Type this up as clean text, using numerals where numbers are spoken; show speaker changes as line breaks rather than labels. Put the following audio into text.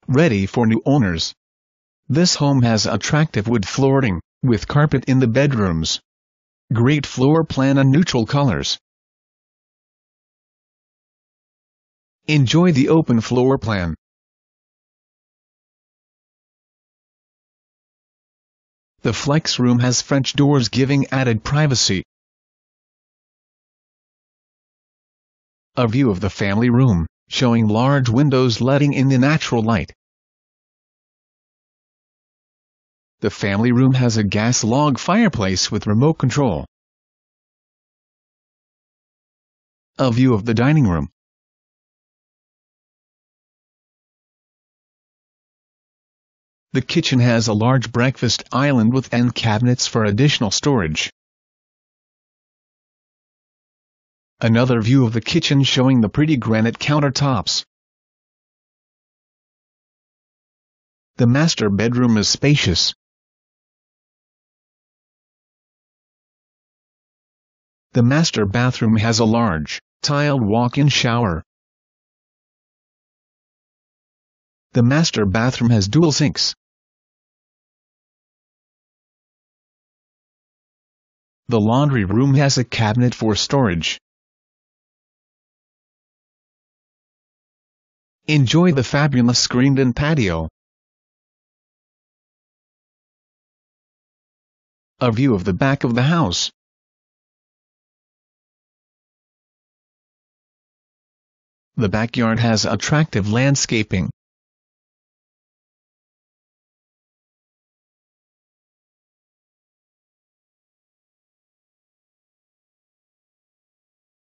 ready for new owners. This home has attractive wood flooring, with carpet in the bedrooms. Great floor plan and neutral colors. Enjoy the open floor plan. The flex room has French doors giving added privacy. A view of the family room, showing large windows letting in the natural light. The family room has a gas log fireplace with remote control. A view of the dining room. The kitchen has a large breakfast island with end cabinets for additional storage. Another view of the kitchen showing the pretty granite countertops. The master bedroom is spacious. The master bathroom has a large, tiled walk-in shower. The master bathroom has dual sinks. The laundry room has a cabinet for storage. Enjoy the fabulous screened-in patio. A view of the back of the house. The backyard has attractive landscaping.